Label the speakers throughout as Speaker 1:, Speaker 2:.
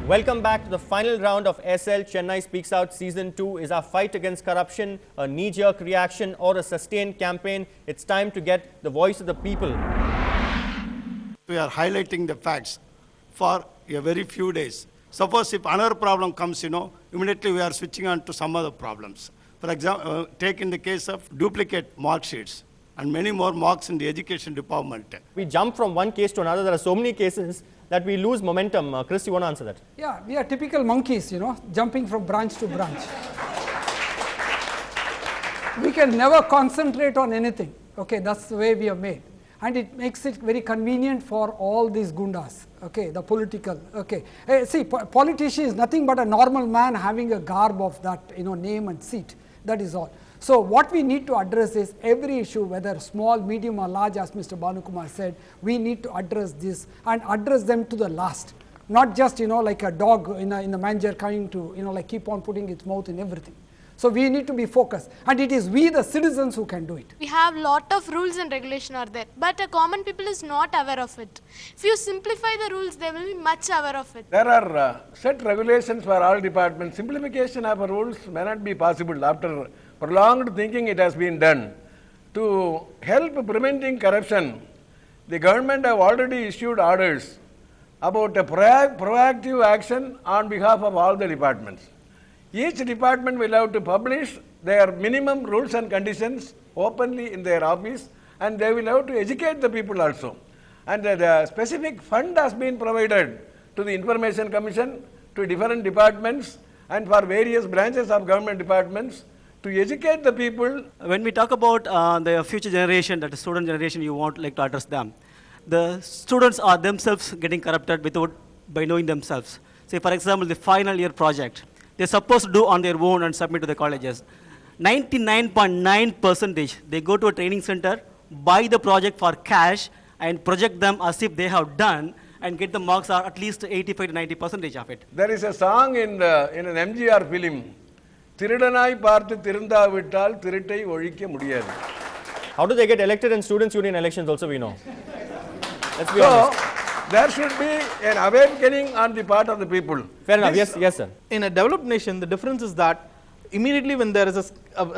Speaker 1: Welcome back to the final round of SL Chennai Speaks Out Season 2. Is our fight against corruption a knee-jerk reaction or a sustained campaign? It's time to get the voice of the people.
Speaker 2: We are highlighting the facts for a very few days. Suppose if another problem comes, immediately we are switching on to some other problems. For example, take in the case of duplicate mark sheets and many more marks in the education department.
Speaker 1: We jump from one case to another. There are so many cases that we lose momentum. Chris, you want to answer that?
Speaker 3: Yeah, we are typical monkeys, jumping from branch to branch. We can never concentrate on anything. Okay, that's the way we are made. And it makes it very convenient for all these gundas, okay, the political, okay. See, politician is nothing but a normal man having a garb of that, name and seat. That is all. So what we need to address is every issue, whether small, medium or large, as Mr. Bhanukumar said, we need to address this and address them to the last. Not just, like a dog in the manger coming to, like keep on putting its mouth in everything. So we need to be focused, and it is we the citizens who can do it.
Speaker 4: We have lot of rules and regulation are there, but a common people is not aware of it. If you simplify the rules, they will be much aware of it.
Speaker 5: There are set regulations for all departments. Simplification of rules may not be possible. After prolonged thinking, it has been done. To help preventing corruption, the government have already issued orders about a proactive action on behalf of all the departments. Each department will have to publish their minimum rules and conditions openly in their office, and they will have to educate the people also. And the specific fund has been provided to the Information Commission, to different departments, and for various branches of government departments to educate the people.
Speaker 6: When we talk about the future generation, that is student generation, you want to address them. The students are themselves getting corrupted by knowing themselves. Say, for example, the final year project. They're supposed to do on their own and submit to the colleges. 99.9% they go to a training center, buy the project for cash, and project them as if they have done, and get the marks are at least 85 to 90% of it.
Speaker 5: There is a song in an MGR film, Thirudanai paarthu thirundavittal thiruttai ozhikka mudiyadhu.
Speaker 1: How do they get elected in students' union elections also, we know? Let's be honest.
Speaker 5: There should be an awakening on the part of the people.
Speaker 1: Fair enough. Yes, sir.
Speaker 7: In a developed nation, the difference is that immediately when there is a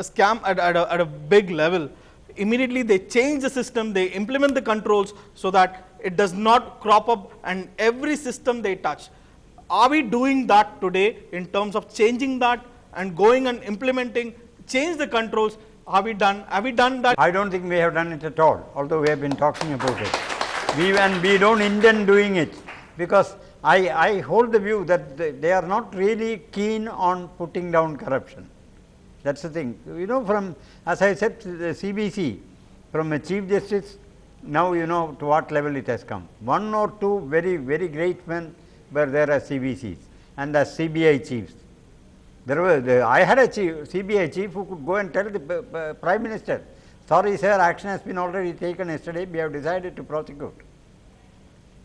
Speaker 7: scam at a big level, immediately they change the system, they implement the controls so that it does not crop up, and every system they touch. Are we doing that today in terms of changing that and going and implementing, change the controls? Have we done that?
Speaker 8: I don't think we have done it at all, although we have been talking about it. We don't intend doing it, because I hold the view that they are not really keen on putting down corruption. That's the thing. From, as I said, the CBC, from a Chief Justice, now to what level it has come. One or two very, very great men were there as CBCs and as CBI chiefs. I had a CBI chief who could go and tell the Prime Minister, sorry sir, action has been already taken yesterday, we have decided to prosecute.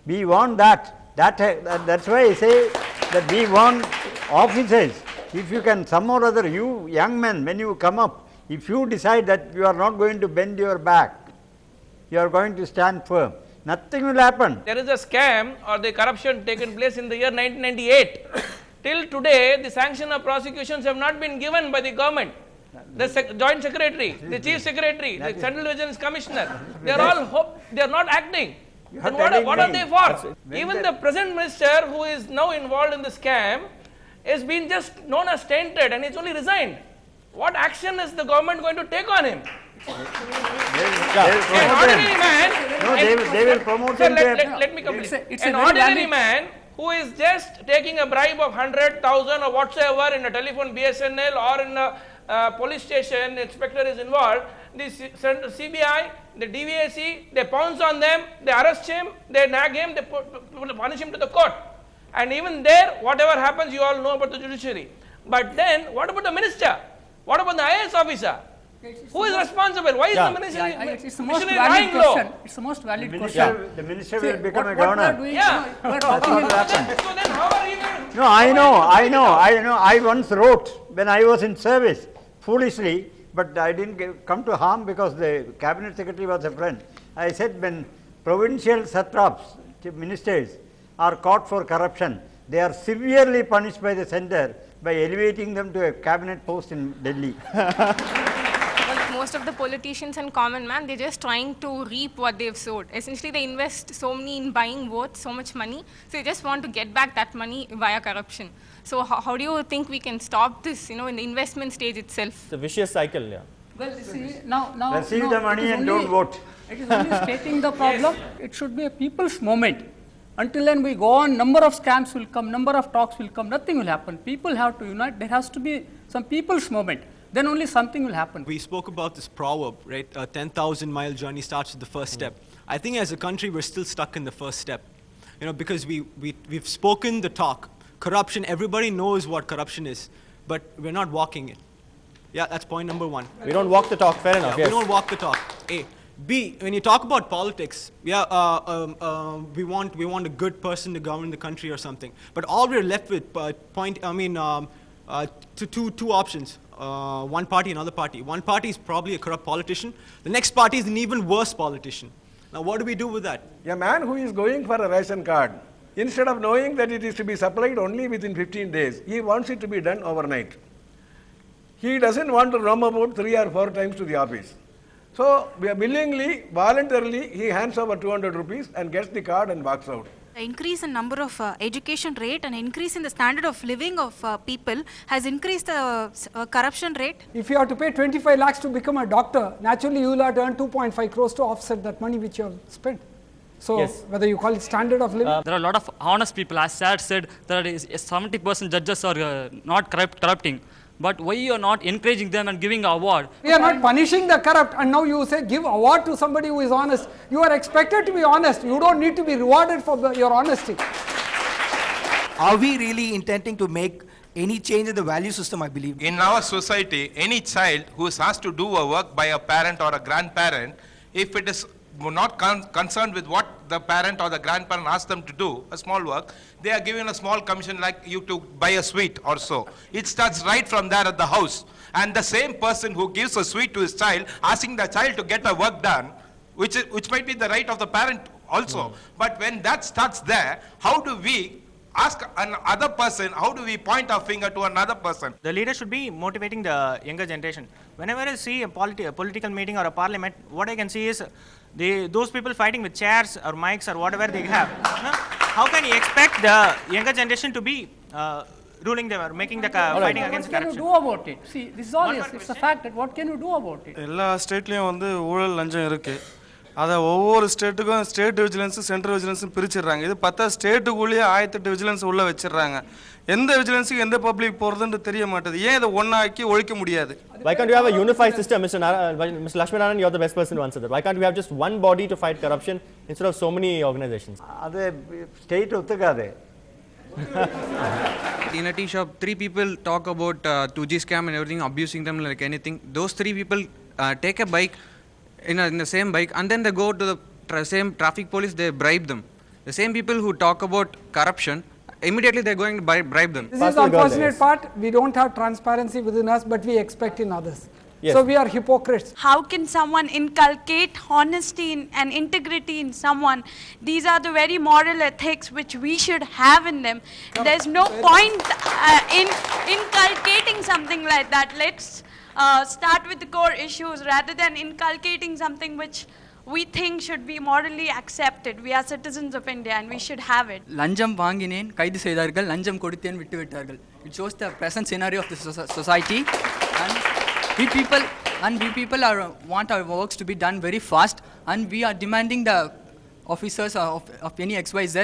Speaker 8: We want that. That's why I say that we want officers. If you can, some or other, you young men, when you come up, if you decide that you are not going to bend your back, you are going to stand firm, nothing will happen.
Speaker 9: There is a scam or the corruption taken place in the year 1998. Till today, the sanction of prosecutions have not been given by the government. The Joint Secretary, the Chief Secretary, the Central Vigilance Commissioner, they are not acting. Then what are they for? Even the present minister, who is now involved in the scam, is being just known as tainted, and he's only resigned. What action is the government going to take on him? An ordinary man.
Speaker 8: They will promote
Speaker 9: him. Let me complete. An ordinary man who is just taking a bribe of 100,000 or whatsoever in a telephone BSNL or in a police station, inspector is involved, the CBI, the DVAC, they pounce on them, they arrest him, they nag him, they punish him to the court. And even there, whatever happens, you all know about the judiciary. But then, what about the minister? What about the IAS officer? Who is responsible? Why is the minister
Speaker 3: it's the most valid question. It's the most valid question.
Speaker 8: The minister will become a governor.
Speaker 9: That's what will happen. So then how are you going to...
Speaker 8: No, I know. I once wrote, when I was in service, foolishly, but I didn't come to harm because the cabinet secretary was a friend. I said, when provincial satraps, ministers, are caught for corruption, They are severely punished by the center by elevating them to a cabinet post in Delhi.
Speaker 10: Well, most of the politicians and common man, they're just trying to reap what they've sowed. Essentially, they invest so many in buying votes, so much money, so they just want to get back that money via corruption. So how do you think we can stop this, in the investment stage itself?
Speaker 1: It's a vicious cycle, yeah.
Speaker 3: Well, see, now
Speaker 8: Receive the money and don't vote.
Speaker 3: It is only stating the problem. It should be a people's movement. Until then we go on, number of scams will come, number of talks will come, nothing will happen. People have to unite. There has to be some people's movement. Then only something will happen.
Speaker 11: We spoke about this proverb, right? A 10,000-mile journey starts with the first step. I think as a country, we're still stuck in the first step, because we've spoken the talk. Corruption, everybody knows what corruption is, but we're not walking it. Yeah, that's point number one.
Speaker 1: We don't walk the talk, fair enough,
Speaker 11: Yeah,
Speaker 1: yes.
Speaker 11: we don't walk the talk, A. B, when you talk about politics, we want a good person to govern the country or something. But all we're left with, two options. One party, another party. One party is probably a corrupt politician. The next party is an even worse politician. Now, what do we do with that?
Speaker 5: A man who is going for a ration card, instead of knowing that it is to be supplied only within 15 days, he wants it to be done overnight. He doesn't want to roam about 3 or 4 times to the office. So, willingly, voluntarily, he hands over 200 rupees and gets the card and walks out.
Speaker 12: The increase in number of education rate and increase in the standard of living of people has increased the corruption rate.
Speaker 3: If you have to pay 25 lakhs to become a doctor, naturally you will have to earn 2.5 crores to offset that money which you have spent. So,
Speaker 1: Yes.
Speaker 3: whether you call it standard of living.
Speaker 13: There are a lot of honest people. As Sad said, there is 70% judges are not corrupting. But why you are not encouraging them and giving an award?
Speaker 3: We are not punishing the corrupt, and now you say give award to somebody who is honest. You are expected to be honest. You don't need to be rewarded for your honesty.
Speaker 14: Are we really intending to make any change in the value system, I believe?
Speaker 15: In our society, any child who is asked to do a work by a parent or a grandparent, if it is not concerned with what the parent or the grandparent asked them to do, a small work, they are given a small commission like you to buy a sweet or so. It starts right from there at the house. And the same person who gives a sweet to his child, asking the child to get a work done, which might be the right of the parent also. But when that starts there, how do we ask another person, how do we point our finger to another person?
Speaker 16: The leader should be motivating the younger generation. Whenever I see a political meeting or a parliament, what I can see is those people fighting with chairs or mics or whatever they have. How can you expect the younger generation to be ruling them or making the fighting against corruption?
Speaker 3: What can you do about it? See, this is all, yes, it's a fact that what can you do about it?
Speaker 17: எல்லா ஸ்டேட்லயும் வந்து ஊழல் லஞ்சம் இருக்கு. அதை ஒவ்வொரு ஸ்டேட்டுக்கும் state vigilance central vigilance பிரிச்சிடுறாங்க. இது பார்த்தா ஸ்டேட்டுக்குள்ளேயே 1008 vigilance உள்ள வச்சிடுறாங்க. எந்த விஜிலன்ஸுக்கு எந்த பப்ளிக் போறதுன்னு தெரிய மாட்டேது. ஏன் இதை ஒண்ணாக்கி ஒழிக்க முடியாது?
Speaker 1: Why can't you have a unified system? Mr. Lakshmanaran, you're the best person to answer that. Why can't we have just one body to fight corruption instead of so many organizations?
Speaker 8: அது state ஒத்துக்காது.
Speaker 18: In a tea shop, 3 people talk about 2G scam and everything, abusing them like anything. Those 3 people take a bike in the same bike, and then they go to the same traffic police, they bribe them. The same people who talk about corruption, immediately they're going to bribe them.
Speaker 3: This is the unfortunate part. We don't have transparency within us, but we expect in others.
Speaker 1: Yes.
Speaker 3: So we are hypocrites.
Speaker 19: How can someone inculcate honesty and integrity in someone? These are the very moral ethics which we should have in them. There's no point in inculcating something like that. Let's start with the core issues rather than inculcating something which we think should be morally accepted. We are citizens of India and we should have it.
Speaker 20: லஞ்சம் வாங்கினேன் கைது செய்தார்கள் லஞ்சம் கொடுத்தேன் விட்டு விட்டார்கள். It shows the present scenario of the society, and we people want our works to be done very fast, and we are demanding the officers of any XYZ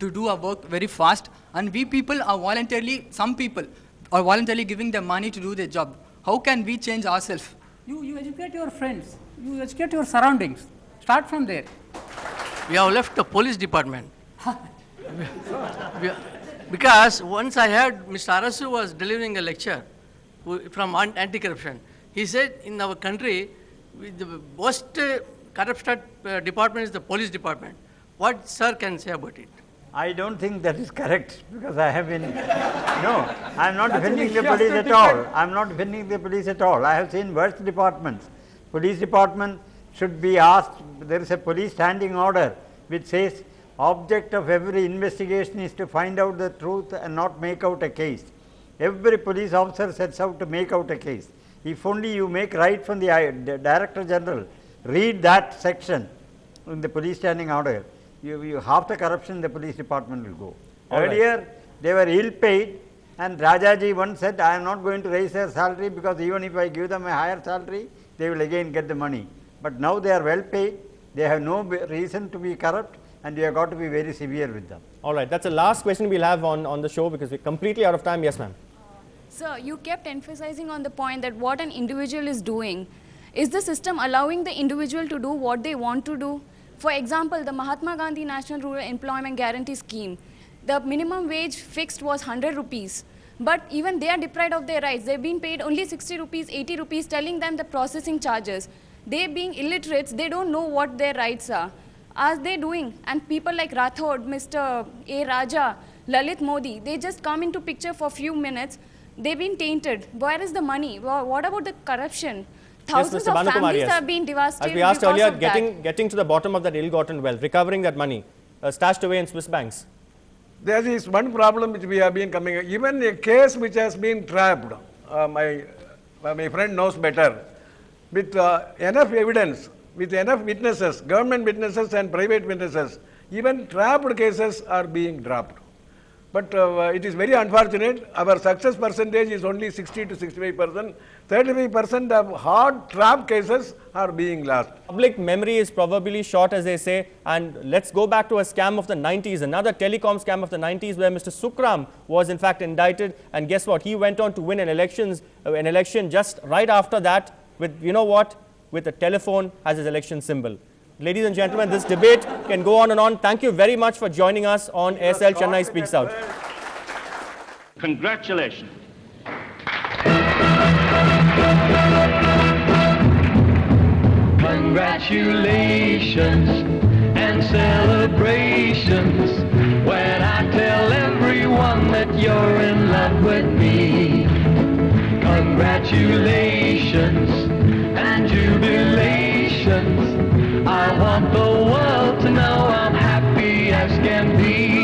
Speaker 20: to do our work very fast, and we people are some people are voluntarily giving them money to do their job. How can we change ourselves?
Speaker 3: You educate your friends, you educate your surroundings. Start from there.
Speaker 21: We have left the police department. Because once I heard Mr. Arasu was delivering a lecture from anti-corruption. He said in our country, the most corrupted department is the police department. What sir can say about it?
Speaker 8: I don't think that is correct, because I have been, no, I am not defending the police at all. I am not defending the police at all. I have seen worse departments. Police department should be asked, there is a police standing order which says object of every investigation is to find out the truth and not make out a case. Every police officer sets out to make out a case. If only you make right from the Director General, read that section in the police standing order, half the corruption in the police department will go. Earlier, they were ill paid, and Rajaji once said, I am not going to raise their salary because even if I give them a higher salary, they will again get the money. But now they are well paid, they have no reason to be corrupt, and we have got to be very severe with them.
Speaker 1: All right, that's the last question we'll have on the show because we're completely out of time. Yes, ma'am.
Speaker 2: Sir, you kept emphasizing on the point that what an individual is doing. Is the system allowing the individual to do what they want to do? For example, the Mahatma Gandhi National Rural Employment Guarantee Scheme, the minimum wage fixed was 100 rupees. But even they are deprived of their rights. They've been paid only 60 rupees, 80 rupees, telling them the processing charges. They being illiterates, they don't know what their rights are. Are they doing? And people like Rathod, Mr. A. Raja, Lalit Modi, they just come into picture for a few minutes. They've been tainted. Where is the money? What about the corruption? Thousands of families have been devastated.
Speaker 1: As we asked earlier, getting to the bottom of that ill-gotten wealth, recovering that money, stashed away in Swiss banks.
Speaker 5: There is one problem which we have been coming, even a case which has been trapped, my friend knows better, with enough evidence, with enough witnesses, government witnesses and private witnesses, even trapped cases are being dropped. But it is very unfortunate, our success percentage is only 60 to 65%, 35% of hard trap cases are being lost.
Speaker 1: Public memory is probably short, as they say, and let's go back to a scam of the 90s, another telecom scam of the 90s where Mr. Sukram was in fact indicted, and guess what, he went on to win an election just right after that with, you know what, with a telephone as his election symbol. Ladies and gentlemen, this debate can go on and on. Thank you very much for joining us on SL Chennai Speaks Out.
Speaker 22: Congratulations. Congratulations and celebrations when I tell everyone that you're in love with me. Congratulations and jubilations. I want the world to know I'm happy as can be.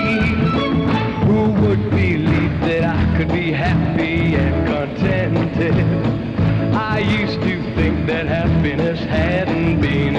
Speaker 22: Who would believe that I could be happy and contented? I used to think that happiness hadn't been